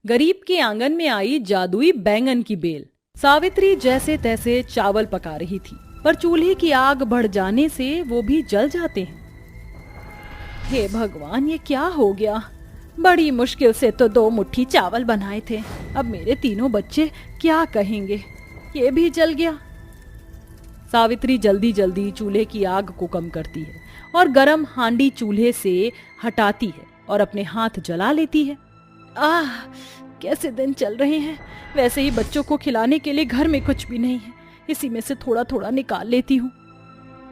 गरीब के आंगन में आई जादुई बैंगन की बेल। सावित्री जैसे तैसे चावल पका रही थी, पर चूल्हे की आग बढ़ जाने से वो भी जल जाते हैं। हे भगवान, ये क्या हो गया? बड़ी मुश्किल से तो 2 मुट्ठी चावल बनाए थे। अब मेरे तीनों बच्चे क्या कहेंगे? ये भी जल गया। सावित्री जल्दी जल्दी चूल्हे की आग को कम करती है और गरम हांडी चूल्हे से हटाती है और अपने हाथ जला लेती है। आह, कैसे दिन चल रहे हैं। वैसे ही बच्चों को खिलाने के लिए घर में कुछ भी नहीं है, इसी में से थोड़ा थोड़ा निकाल लेती हूँ।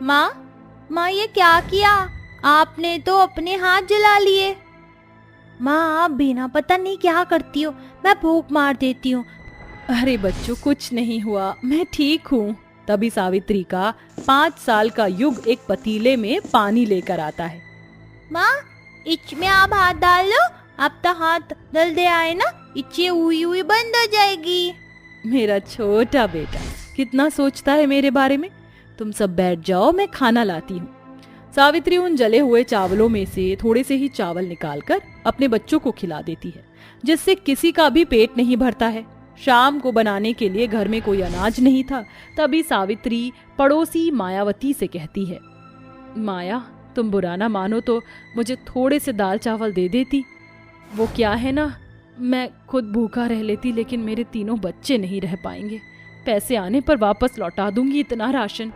माँ ये क्या किया? आपने तो अपने हाथ जला लिए। माँ आप बिना पता नहीं क्या करती हो, मैं फूंक मार देती हूँ। अरे बच्चों, कुछ नहीं हुआ, मैं ठीक हूँ। तभी सावित्री का 5 साल का युग एक पतीले में पानी लेकर आता है। माँ इच में आप हाथ डाल लो, अब तो हाथ जल दे आए ना, इचे हुई हुई बंद हो जाएगी। मेरा छोटा बेटा कितना सोचता है मेरे बारे में। तुम सब बैठ जाओ, मैं खाना लाती हूँ। सावित्री उन जले हुए चावलों में से थोड़े से ही चावल निकालकर अपने बच्चों को खिला देती है, जिससे किसी का भी पेट नहीं भरता है। शाम को बनाने के लिए घर में कोई अनाज नहीं था। तभी सावित्री पड़ोसी मायावती से कहती है, माया, तुम बुरा ना मानो तो मुझे थोड़े से दाल चावल दे देती। वो क्या है ना, मैं खुद भूखा रह लेती, लेकिन मेरे तीनों बच्चे नहीं रह पाएंगे। पैसे आने पर वापस लौटा दूंगी इतना राशन।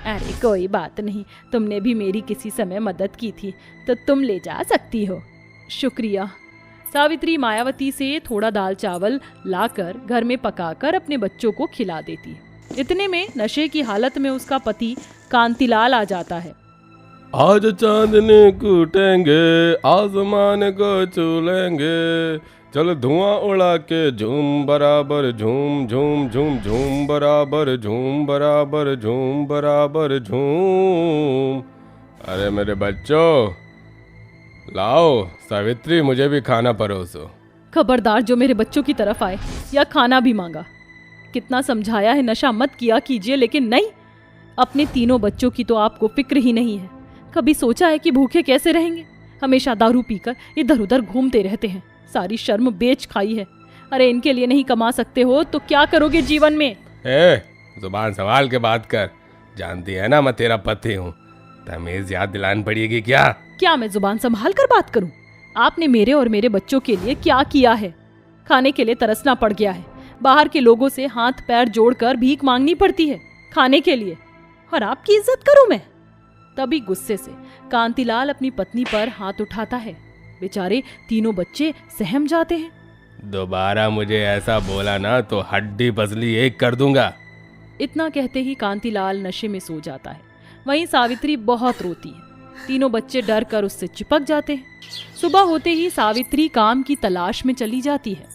अरे कोई बात नहीं, तुमने भी मेरी किसी समय मदद की थी, तो तुम ले जा सकती हो। शुक्रिया। सावित्री मायावती से थोड़ा दाल चावल लाकर घर में पकाकर अपने बच्चों को खिला देती है। इतने में नशे की हालत में उसका पति कांतिलाल आ जाता है। आज चांदनी कूटेंगे, आसमान को छूलेंगे, चल धुआं उड़ा के झूम बराबर झूम झूम झूम झूम बराबर झूम बराबर झूम बराबर झूम। अरे मेरे बच्चों, लाओ सावित्री, मुझे भी खाना परोसो। खबरदार जो मेरे बच्चों की तरफ आए या खाना भी मांगा। कितना समझाया है नशा मत किया कीजिए, लेकिन नहीं। अपने तीनों बच्चों की तो आपको फिक्र ही नहीं है। कभी सोचा है कि भूखे कैसे रहेंगे? हमेशा दारू पीकर इधर उधर घूमते रहते हैं, सारी शर्म बेच खाई है। अरे इनके लिए नहीं कमा सकते हो तो क्या करोगे जीवन में? जुबान संभाल के बात कर, जानती है ना मैं तेरा पति हूँ। तमीज याद दिलानी पड़ेगी क्या? क्या मैं जुबान संभाल कर बात करूं? आपने मेरे और मेरे बच्चों के लिए क्या किया है? खाने के लिए तरसना पड़ गया है। बाहर के लोगों से हाथ पैर जोड़कर भीख मांगनी पड़ती है खाने के लिए, और आपकी इज्जत करूं मैं? तभी गुस्से से कांतिलाल अपनी पत्नी पर हाथ उठाता है। बेचारे तीनों बच्चे सहम जाते हैं। दोबारा मुझे ऐसा बोला ना तो हड्डी पसली एक कर दूंगा। इतना कहते ही कांतिलाल नशे में सो जाता है। वहीं सावित्री बहुत रोती है। तीनों बच्चे डर कर उससे चिपक जाते हैं। सुबह होते ही सावित्री काम की तलाश में चली जाती है।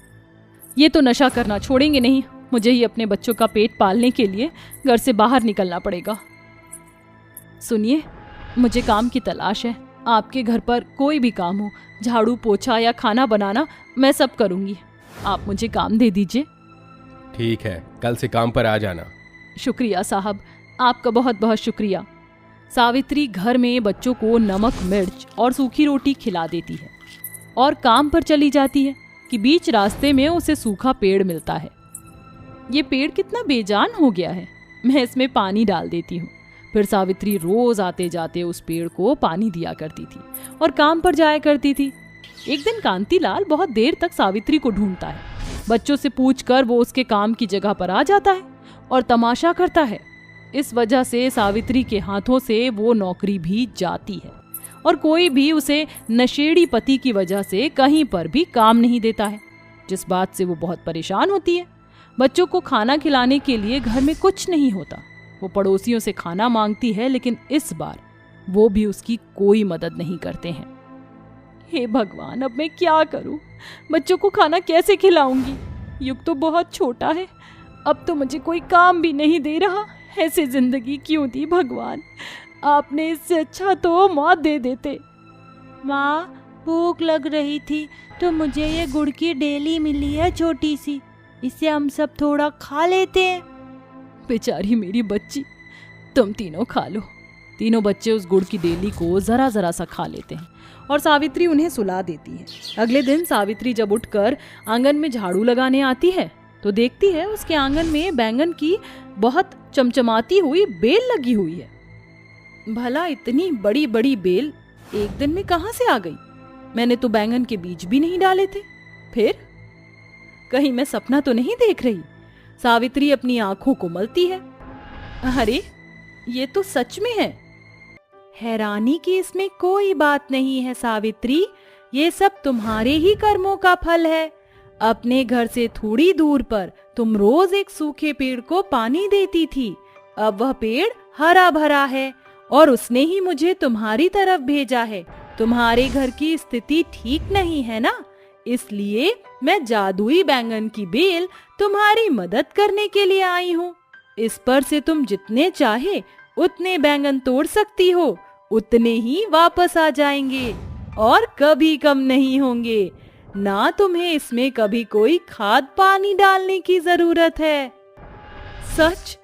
ये तो नशा करना छोड़ेंगे नहीं, मुझे ही अपने बच्चों का पेट पालने के लिए घर से बाहर निकलना पड़ेगा। सुनिए, मुझे काम की तलाश है। आपके घर पर कोई भी काम हो, झाड़ू पोछा या खाना बनाना, मैं सब करूंगी। आप मुझे काम दे दीजिए। ठीक है, कल से काम पर आ जाना। शुक्रिया साहब, आपका बहुत बहुत शुक्रिया। सावित्री घर में बच्चों को नमक मिर्च और सूखी रोटी खिला देती है और काम पर चली जाती है कि बीच रास्ते में उसे सूखा पेड़ मिलता है। ये पेड़ कितना बेजान हो गया है, मैं इसमें पानी डाल देती हूँ। फिर सावित्री रोज आते जाते उस पेड़ को पानी दिया करती थी और काम पर जाया करती थी। एक दिन कांतिलाल बहुत देर तक सावित्री को ढूंढता है। बच्चों से पूछकर वो उसके काम की जगह पर आ जाता है और तमाशा करता है। इस वजह से सावित्री के हाथों से वो नौकरी भी जाती है और कोई भी उसे नशेड़ी पति की वजह से कहीं पर भी काम नहीं देता है, जिस बात से वो बहुत परेशान होती है। बच्चों को खाना खिलाने के लिए घर में कुछ नहीं होता। वो पड़ोसियों से खाना मांगती है, लेकिन इस बार वो भी उसकी कोई मदद नहीं करते हैं। हे भगवान, अब मैं क्या करूं? बच्चों को खाना कैसे खिलाऊंगी? युग तो बहुत छोटा है, अब तो मुझे कोई काम भी नहीं दे रहा। ऐसे जिंदगी क्यों दी भगवान? आपने इससे अच्छा तो मौत दे देते। माँ भूख लग रही थी तो मुझे ये गुड़ की डेली मिली है छोटी सी, इसे हम सब थोड़ा खा लेते हैं। बेचारी मेरी बच्ची, तुम तीनों खा लो। तीनों बच्चे उस गुड़ की डेली को जरा जरा सा खा लेते हैं और सावित्री उन्हें सुला देती है। अगले दिन सावित्री जब उठकर आंगन में झाड़ू लगाने आती है तो देखती है उसके आंगन में बैंगन की बहुत चमचमाती हुई बेल लगी हुई है। भला इतनी बड़ी बड़ी बेल एक दिन में कहां से आ गई? मैंने तो बैंगन के बीज भी नहीं डाले थे। फिर कहीं मैं सपना तो नहीं देख रही? सावित्री अपनी आंखों को मलती है। अरे ये तो सच में है। हैरानी की इसमें कोई बात नहीं है सावित्री, ये सब तुम्हारे ही कर्मों का फल है। अपने घर से थोड़ी दूर पर तुम रोज एक सूखे पेड़ को पानी देती थी। अब वह पेड़ हरा भरा है और उसने ही मुझे तुम्हारी तरफ भेजा है। तुम्हारे घर की स्थिति ठीक नहीं है ना, इसलिए मैं जादुई बैंगन की बेल तुम्हारी मदद करने के लिए आई हूँ। इस पर से तुम जितने चाहे उतने बैंगन तोड़ सकती हो, उतने ही वापस आ जाएंगे और कभी कम नहीं होंगे। ना तुम्हें इसमें कभी कोई खाद पानी डालने की जरूरत है। सच?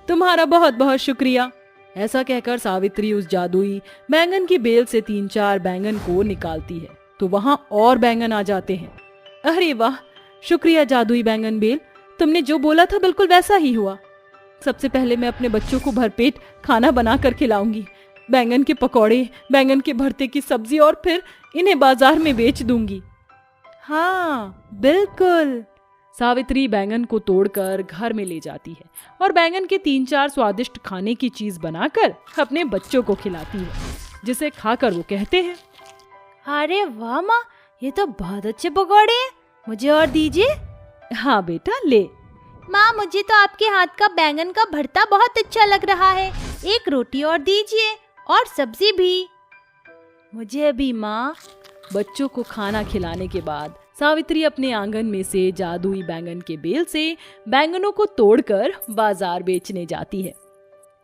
तुम्हारा बहुत बहुत शुक्रिया। ऐसा कहकर सावित्री उस जादुई बैंगन की बेल से 3-4 बैंगन को निकालती है तो वहां और बैंगन आ जाते हैं। अरे वाह, शुक्रिया जादुई बैंगन बेल, तुमने जो बोला था बिल्कुल वैसा ही हुआ। सबसे पहले मैं अपने बच्चों को भरपेट खाना बना कर खिलाऊंगी, बैंगन के पकौड़े, बैंगन के भरते की सब्जी, और फिर इन्हें बाजार में बेच दूंगी। हाँ बिल्कुल। सावित्री बैंगन को तोड़कर घर में ले जाती है और बैंगन के 3-4 स्वादिष्ट खाने की चीज बनाकर अपने बच्चों को खिलाती है, जिसे खाकर वो कहते हैं, अरे वाह माँ, ये तो बहुत अच्छे पकौड़े हैं, मुझे और दीजिए। हाँ बेटा ले। माँ मुझे तो आपके हाथ का बैंगन का भरता बहुत अच्छा लग रहा है, एक रोटी और दीजिए और सब्जी भी। मुझे भी माँ। बच्चों को खाना खिलाने के बाद सावित्री अपने आंगन में से जादुई बैंगन के बेल से बैंगनों को तोड़कर बाजार बेचने जाती है।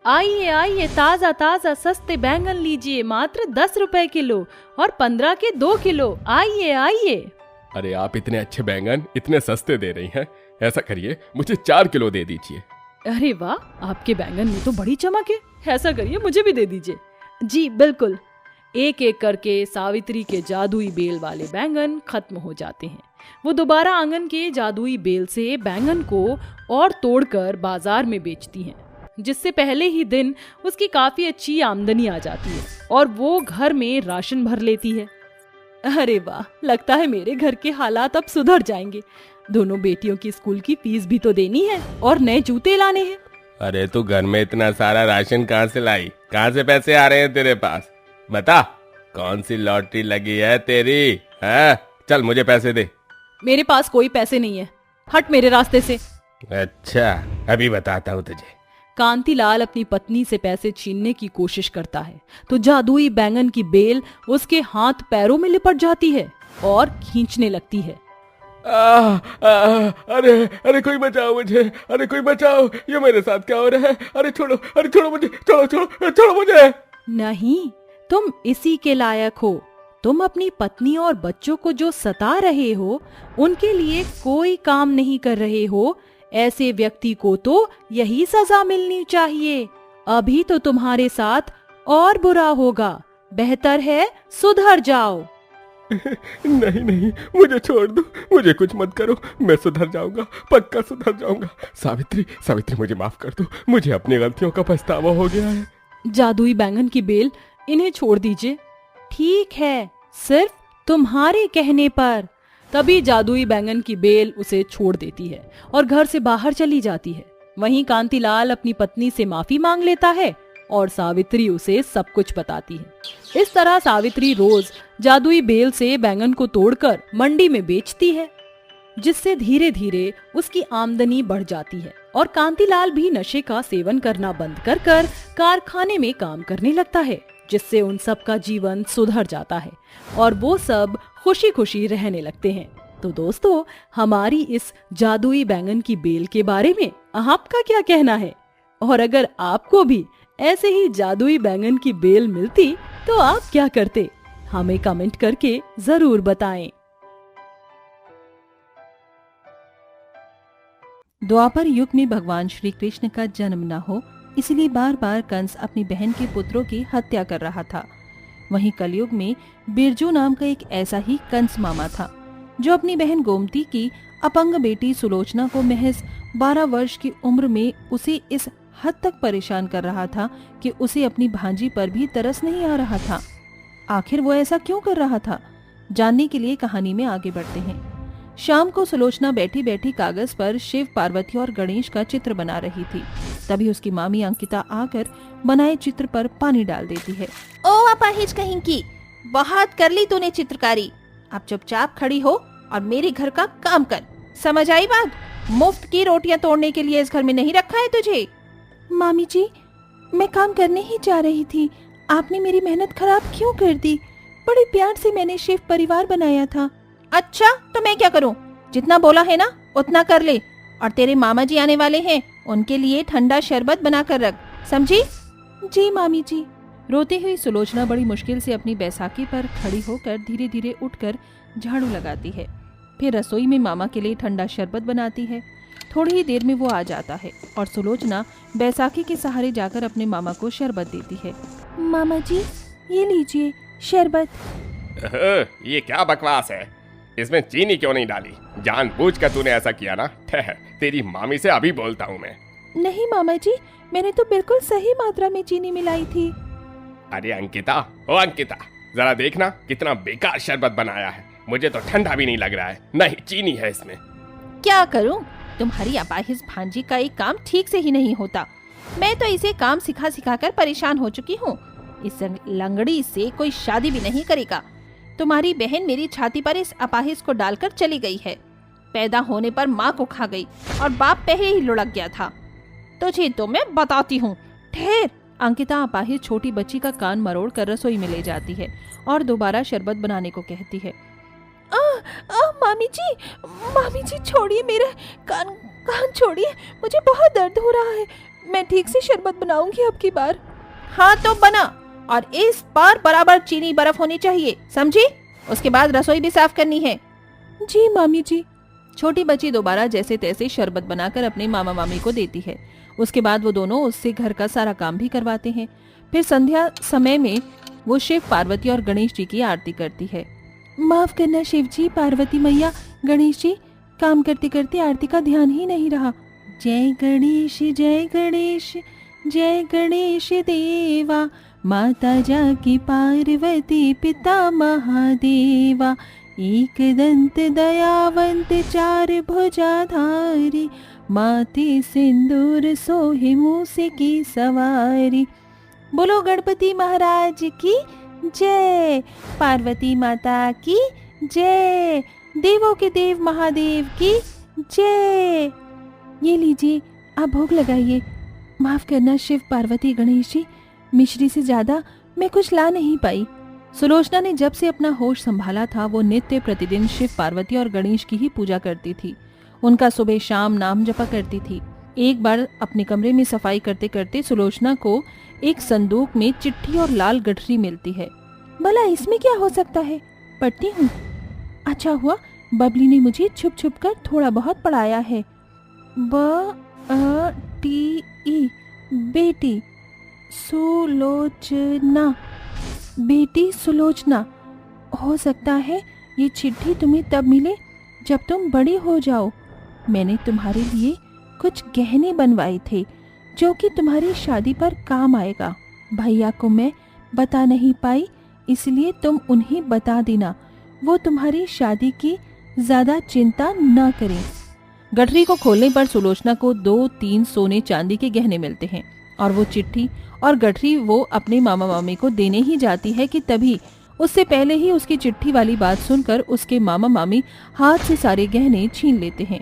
आइए आइए, ताजा ताजा सस्ते बैंगन लीजिए, मात्र 10 रुपए किलो और 15 के 2 किलो। आइए आइए। अरे आप इतने अच्छे बैंगन इतने सस्ते दे रही हैं, ऐसा करिए मुझे 4 किलो दे दीजिए। अरे वाह, आपके बैंगन में तो बड़ी चमक है, ऐसा करिए मुझे भी दे दीजिए। जी बिल्कुल। एक एक करके सावित्री के जादुई बेल वाले बैंगन खत्म हो जाते हैं। वो दोबारा आंगन के जादुई बेल से बैंगन को और तोड़कर बाजार में बेचती हैं, जिससे पहले ही दिन उसकी काफी अच्छी आमदनी आ जाती है और वो घर में राशन भर लेती है। अरे वाह, लगता है मेरे घर के हालात अब सुधर जाएंगे। दोनों बेटियों की स्कूल की फीस भी तो देनी है और नए जूते लाने हैं। अरे तू घर में इतना सारा राशन कहाँ से लाई? कहाँ से पैसे आ रहे हैं तेरे पास? बता, कौन सी लॉटरी लगी है तेरी? है? चल मुझे पैसे दे। मेरे पास कोई पैसे नहीं है, हट मेरे रास्ते से। अच्छा, अभी बताता हूँ तुझे। कांतिलाल अपनी पत्नी से पैसे छीनने की कोशिश करता है तो जादुई बैंगन की बेल उसके हाथ पैरों में लिपट जाती है और खींचने लगती है। अरे अरे कोई बचाओ मुझे, अरे कोई बचाओ, ये मेरे साथ क्या हो रहा है? अरे छोड़ो, अरे छोड़ो मुझे, छोड़ो छोड़ो छोड़ो मुझे। नहीं, तुम इसी के लायक हो। तुम अपनी पत्नी और बच्चों को जो सता रहे हो, उनके लिए कोई काम नहीं कर रहे हो। ऐसे व्यक्ति को तो यही सजा मिलनी चाहिए। अभी तो तुम्हारे साथ और बुरा होगा, बेहतर है सुधर जाओ। नहीं नहीं, मुझे छोड़ दो, मुझे कुछ मत करो, मैं सुधर जाऊंगा, पक्का सुधर जाऊंगा। सावित्री, सावित्री मुझे माफ कर दो, मुझे अपनी गलतियों का पछतावा हो गया है। जादुई बैंगन की बेल, इन्हें छोड़ दीजिए। ठीक है, सिर्फ तुम्हारे कहने पर। तभी जादुई बैंगन की बेल उसे छोड़ देती है और घर से बाहर चली जाती है। वहीं कांतिलाल अपनी पत्नी से माफी मांग लेता है और सावित्री उसे सब कुछ बताती है। इस तरह सावित्री रोज जादुई बेल से बैंगन को तोड़कर मंडी में बेचती है, जिससे धीरे धीरे उसकी आमदनी बढ़ जाती है और कांतिलाल भी नशे का सेवन करना बंद कर कारखाने में काम करने लगता है, जिससे उन सब का जीवन सुधर जाता है और वो सब खुशी खुशी रहने लगते हैं। तो दोस्तों, हमारी इस जादुई बैंगन की बेल के बारे में आपका क्या कहना है? और अगर आपको भी ऐसे ही जादुई बैंगन की बेल मिलती तो आप क्या करते? हमें कमेंट करके जरूर बताएं। द्वापर युग में भगवान श्री कृष्ण का जन्म न हो, इसलिए बार बार कंस अपनी बहन के पुत्रों की हत्या कर रहा था। वहीं कलयुग में बिरजू नाम का एक ऐसा ही कंस मामा था जो अपनी बहन गोमती की अपंग बेटी सुलोचना को महज 12 वर्ष की उम्र में उसे इस हद तक परेशान कर रहा था कि उसे अपनी भांजी पर भी तरस नहीं आ रहा था। आखिर वो ऐसा क्यों कर रहा था, जानने के लिए कहानी में आगे बढ़ते हैं। शाम को सुलोचना बैठी बैठी कागज पर शिव, पार्वती और गणेश का चित्र बना रही थी। तभी उसकी मामी अंकिता आकर बनाए चित्र पर पानी डाल देती है। ओ अपाहिज कहीं की, बहुत कर ली तूने चित्रकारी। अब चुपचाप खड़ी हो और मेरे घर का काम कर। समझ आई बात? मुफ्त की रोटियां तोड़ने के लिए इस घर में नहीं रखा है तुझे। मामी जी, मैं काम करने ही जा रही थी, आपने मेरी मेहनत खराब क्यों कर दी? बड़े प्यार से मैंने शिव परिवार बनाया था। अच्छा, तो मैं क्या करूं? जितना बोला है ना उतना कर ले। और तेरे मामा जी आने वाले हैं, उनके लिए ठंडा शरबत बना कर रख, समझी? जी मामी जी। रोती हुई सुलोचना बड़ी मुश्किल से अपनी बैसाखी पर खड़ी होकर धीरे धीरे उठकर झाड़ू लगाती है। फिर रसोई में मामा के लिए ठंडा शरबत बनाती है। थोड़ी ही देर में वो आ जाता है और सुलोचना बैसाखी के सहारे जाकर अपने मामा को शरबत देती है। मामा जी, ये लीजिए शरबत। ये क्या बकवास है? इसमें चीनी क्यों नहीं डाली? जानबूझकर तूने ऐसा किया ना? ठहर, तेरी मामी से अभी बोलता हूँ मैं। नहीं मामा जी, मैंने तो बिल्कुल सही मात्रा में चीनी मिलाई थी। अरे अंकिता, ओ अंकिता, जरा देखना कितना बेकार शरबत बनाया है। मुझे तो ठंडा भी नहीं लग रहा है, नहीं चीनी है इसमें। क्या करूं? तुम्हारी अपाहिज भांजी का एक काम ठीक से ही नहीं होता। मैं तो इसे काम सिखा सिखा कर परेशान हो चुकी हूँ। इस लंगड़ी से कोई शादी भी नहीं करेगा। तुम्हारी बहन मेरी छाती पर इस अपाहिज को डालकर चली गई है। पैदा होने पर माँ को खा गई और बाप पहले ही लुढ़क गया था। तुझे तो मैं बताती हूँ, ठहर। अंकिता अपाहिज छोटी बच्ची का कान मरोड़ कर रसोई में ले जाती है और दोबारा शरबत बनाने को कहती है। मामी जी छोड़िए, मेरा कान छोड़िए, मुझे बहुत दर्द हो रहा है। मैं ठीक से शरबत बनाऊंगी अब की बार। हाँ तो बना, और इस बार बराबर चीनी बर्फ होनी चाहिए, समझी? उसके बाद रसोई भी साफ करनी है। जी मामी जी। छोटी बच्ची दोबारा जैसे तैसे शरबत बनाकर अपने मामा मामी को देती है। उसके बाद वो दोनों उससे घर का सारा काम भी करवाते हैं। फिर संध्या समय में वो शिव, पार्वती और गणेश जी की आरती करती है। माफ करना शिव जी, पार्वती मैया, गणेश जी, काम करते करते आरती का ध्यान ही नहीं रहा। जय गणेश जय गणेश जय गणेश देवा, माता जाकी पार्वती पिता महादेवा, एक दंत दयावंत चार भुजाधारी, माथे सिंदूर सोहे मूसे की सवारी। बोलो गणपति महाराज की जय, पार्वती माता की जय, देवों के देव महादेव की जय। ये लीजिए, आप भोग लगाइए। माफ करना शिव, पार्वती, गणेश जी, मिश्री से ज्यादा मैं कुछ ला नहीं पाई। सुलोचना ने जब से अपना होश संभाला था वो नित्य प्रतिदिन शिव, पार्वती और गणेश की ही पूजा करती थी। उनका सुबह शाम नाम जपा करती थी। एक बार अपने कमरे में सफाई करते करते सुलोचना को एक संदूक में चिट्ठी और लाल गठरी मिलती है। भला इसमें क्या हो सकता है? पढ़ती हूँ। अच्छा हुआ बबली ने मुझे छुप छुप कर थोड़ा बहुत पढ़ाया है। B-A-T-E, बेटी, सुलोचना, बेटी सुलोचना। हो सकता है ये चिट्ठी तुम्हें तब मिले जब तुम बड़ी हो जाओ। मैंने तुम्हारे लिए कुछ गहने बनवाए थे जो कि तुम्हारी शादी पर काम आएगा। भैया को मैं बता नहीं पाई, इसलिए तुम उन्हें बता देना, वो तुम्हारी शादी की ज्यादा चिंता न करें। गठरी को खोलने पर सुलोचना को 2-3 सोने चांदी के गहने मिलते हैं और वो चिट्ठी और गठरी वो अपने मामा मामी को देने ही जाती है कि तभी उससे पहले ही उसकी चिट्ठी वाली बात सुनकर उसके मामा मामी हाथ से सारे गहने छीन लेते हैं।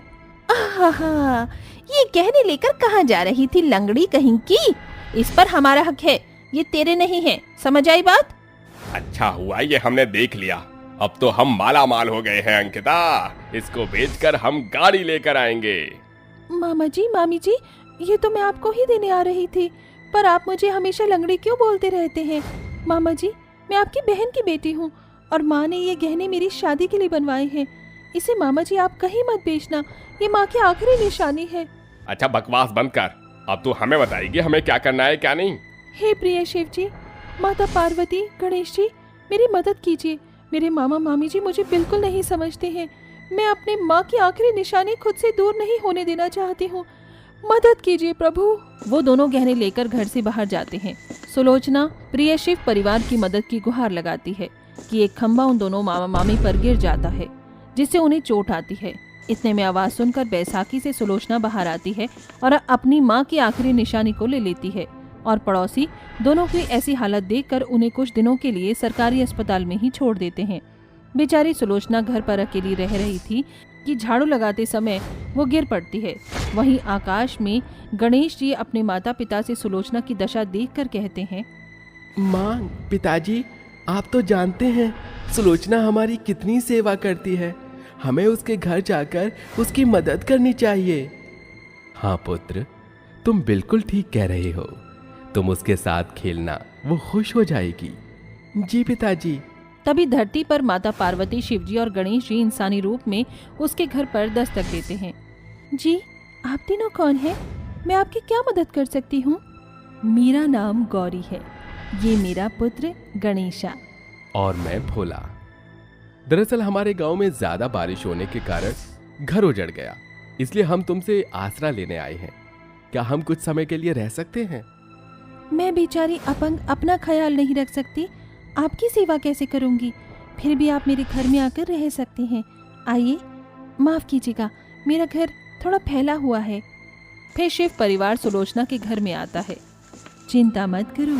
आहा, ये गहने लेकर कहाँ जा रही थी लंगड़ी कहीं की? इस पर हमारा हक है, ये तेरे नहीं है, समझ आई बात? अच्छा हुआ ये हमने देख लिया, अब तो हम माला माल हो गए हैं अंकिता। इसको बेचकर हम गाड़ी लेकर आएंगे। मामा जी, मामी जी, ये तो मैं आपको ही देने आ रही थी, पर आप मुझे हमेशा लंगड़ी क्यों बोलते रहते हैं? मामा जी, मैं आपकी बहन की बेटी हूँ और माँ ने ये गहने मेरी शादी के लिए बनवाए हैं। इसे मामा जी आप कहीं मत बेचना, ये माँ की आखिरी निशानी है। अच्छा बकवास बंद कर, अब तू हमें बताएगी हमें क्या करना है क्या नहीं। हे प्रिय शिव जी, माता पार्वती, गणेश जी, मेरी मदद कीजिए। मेरे मामा मामी जी मुझे बिल्कुल नहीं समझते हैं। मैं अपने माँ की आखिरी निशानी खुद से दूर नहीं होने देना चाहती हूँ। मदद कीजिए प्रभु। वो दोनों गहने लेकर घर से बाहर जाते हैं। सुलोचना प्रिय शिव परिवार की मदद की गुहार लगाती है कि एक खंभा उन दोनों मामा मामी पर गिर जाता है, जिससे उन्हें चोट आती है। इतने में आवाज सुनकर बैसाखी से सुलोचना बाहर आती है और अपनी माँ की आखिरी निशानी को ले लेती है। और पड़ोसी दोनों की ऐसी हालत देखकर उन्हें कुछ दिनों के लिए सरकारी अस्पताल में ही छोड़ देते हैं। बेचारी सुलोचना घर पर अकेली रह रही थी कि झाड़ू लगाते समय वो गिर पड़ती है। वहीं आकाश में गणेश जी अपने माता पिता से सुलोचना की दशा देखकर कहते हैं, माँ, पिताजी, आप तो जानते हैं सुलोचना हमारी कितनी सेवा करती है। हमें उसके घर जाकर उसकी मदद करनी चाहिए। हाँ पुत्र, तुम बिल्कुल ठीक कह रहे हो। तुम उसके साथ खेलना, वो खुश हो जाएगी। जी पिताजी। तभी धरती पर माता पार्वती, शिवजी और गणेश जी इंसानी रूप में उसके घर पर दस्तक देते हैं। जी, आप तीनों कौन हैं? मैं आपकी क्या मदद कर सकती हूँ? मेरा नाम गौरी है, ये मेरा पुत्र गणेशा। और मैं भोला। दरअसल हमारे गांव में ज्यादा बारिश होने के कारण घर उजड़ गया, इसलिए हम तुमसे आसरा लेने आए हैं। क्या हम कुछ समय के लिए रह सकते हैं? मैं बेचारी अपंग अपना ख्याल नहीं रख सकती, आपकी सेवा कैसे करूंगी? फिर भी आप मेरे घर में आकर रह सकती हैं। आइए, माफ कीजिएगा, मेरा घर थोड़ा फैला हुआ है। फिर शिव परिवार सुलोचना के घर में आता है। चिंता मत करो,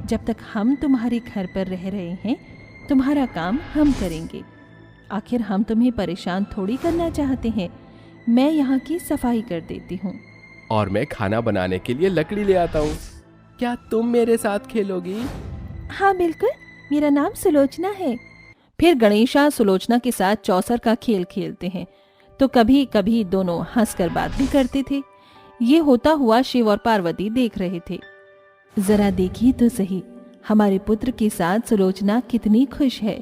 जब तक हम तुम्हारे घर पर रह रहे हैं तुम्हारा काम हम करेंगे। आखिर हम तुम्हें परेशान थोड़ी करना चाहते हैं। मैं यहाँ की सफाई कर देती हूँ और मैं खाना बनाने के लिए लकड़ी ले आता हूँ। क्या तुम मेरे साथ खेलोगी? हाँ बिल्कुल, मेरा नाम सुलोचना है। फिर गणेशा सुलोचना के साथ चौसर का खेल खेलते हैं, तो कभी कभी दोनों हंसकर बात भी करते थे। ये होता हुआ शिव और पार्वती देख रहे थे। जरा देखिए तो सही, हमारे पुत्र के साथ सुलोचना कितनी खुश है।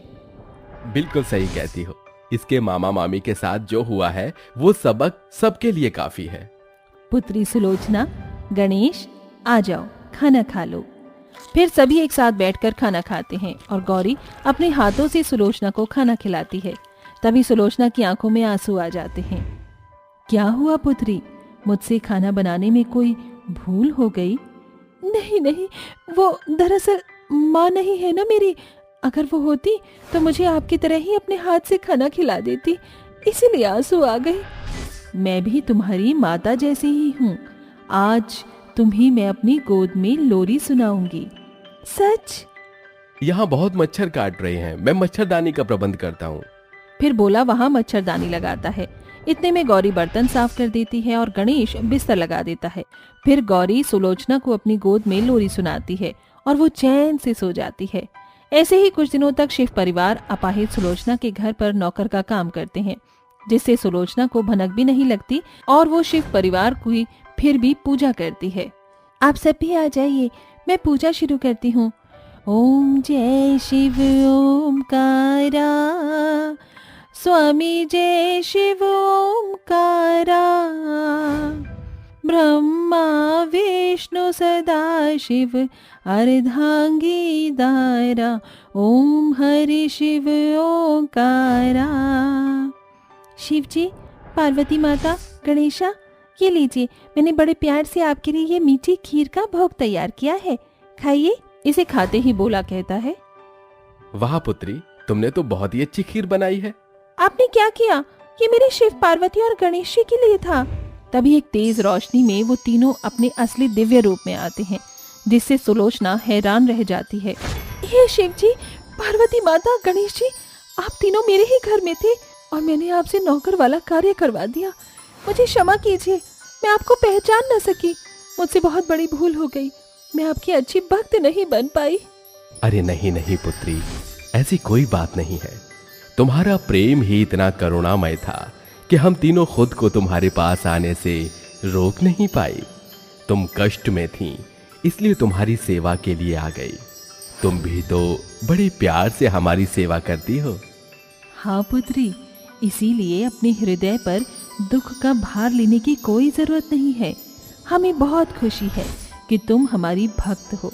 बिल्कुल सही कहती हो। इसके मामा मामी के साथ जो हुआ है वो सबक सबके लिए काफी है। पुत्री सुलोचना, गणेश आ जाओ, खाना खा लो। फिर सभी एक साथ बैठकर खाना खाते हैं और गौरी अपने हाथों से सुलोचना को खाना खिलाती है। तभी सुलोचना की आंखों में आंसू आ जाते हैं। क्या हुआ पुत्री, मुझसे खाना बनाने में कोई भूल हो गई? नहीं नहीं, वो दरअसल माँ नहीं है ना मेरी। अगर वो होती तो मुझे आपकी तरह ही अपने हाथ से खाना खिला देती, इसीलिए आंसू आ गए। मैं भी तुम्हारी माता जैसी ही हूँ। आज तुम्हें मैं अपनी गोद में लोरी सुनाऊंगी। सच? यहाँ बहुत मच्छर काट रहे हैं, मैं मच्छरदानी का प्रबंध करता हूँ। फिर बोला वहाँ मच्छरदानी लगाता है। इतने में गौरी बर्तन साफ कर देती है और गणेश बिस्तर लगा देता है। फिर गौरी सुलोचना को अपनी गोद में लोरी सुनाती है और वो चैन से सो जाती है। ऐसे ही कुछ दिनों तक शिव परिवार अपाहिज सुलोचना के घर पर नौकर का काम करते हैं, जिससे सुलोचना को भनक भी नहीं लगती और वो शिव परिवार की फिर भी पूजा करती है। आप सब भी आ जाइए, मैं पूजा शुरू करती हूँ। ओम जय शिव ओमकारा, स्वामी जय शिव ओमकारा, ब्रह्मा विष्णु सदा शिव अर्धांगी दारा, ओम हरि शिव ओंकारा। शिव जी, पार्वती माता, गणेशा, ये लीजिए, मैंने बड़े प्यार से आपके लिए ये मीठी खीर का भोग तैयार किया है, खाइए। इसे खाते ही बोला कहता है, वाह पुत्री, तुमने तो बहुत ही अच्छी खीर बनाई है। आपने क्या किया? ये मेरे शिव, पार्वती और गणेश जी के लिए था। तभी एक तेज रोशनी में वो तीनों अपने असली दिव्य रूप में आते हैं, जिससे सुलोचना हैरान रह जाती है। हे शिव जी, पार्वती माता, गणेश जी, आप तीनों मेरे ही घर में थे और मैंने आपसे नौकर वाला कार्य करवा दिया। मुझे क्षमा कीजिए, मैं आपको पहचान न सकी। मुझसे बहुत बड़ी भूल हो गई। मैं आपकी अच्छी भक्त नहीं बन पाई। अरे नहीं नहीं पुत्री, ऐसी कोई बात नहीं है। तुम्हारा प्रेम ही इतना करुणामय था कि हम तीनों खुद को तुम्हारे पास आने से रोक नहीं पाए। तुम कष्ट में थीं, इसलिए तुम्हारी सेवा के लिए आ गई। तुम भी तो बड़े प्यार से हमारी सेवा करती हो। हाँ पुत्री, इसीलिए अपने हृदय पर दुख का भार लेने की कोई जरूरत नहीं है। हमें बहुत खुशी है कि तुम हमारी भक्त हो,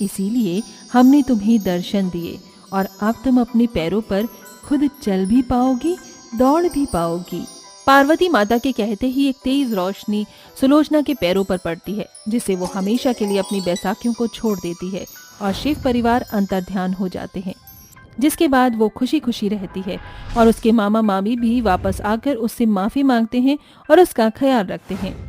इसीलिए हमने तुम्हें दर्शन दिए और अब तुम अपने पैरों पर खुद चल भी पाओगी, दौड़ भी पाओगी। पार्वती माता के कहते ही एक तेज रोशनी सुलोचना के पैरों पर पड़ती है, जिससे वो हमेशा के लिए अपनी बैसाखियों को छोड़ देती है और शिव परिवार अंतर्ध्यान हो जाते हैं। जिसके बाद वो खुशी खुशी रहती है और उसके मामा मामी भी वापस आकर उससे माफी मांगते हैं और उसका ख्याल रखते हैं।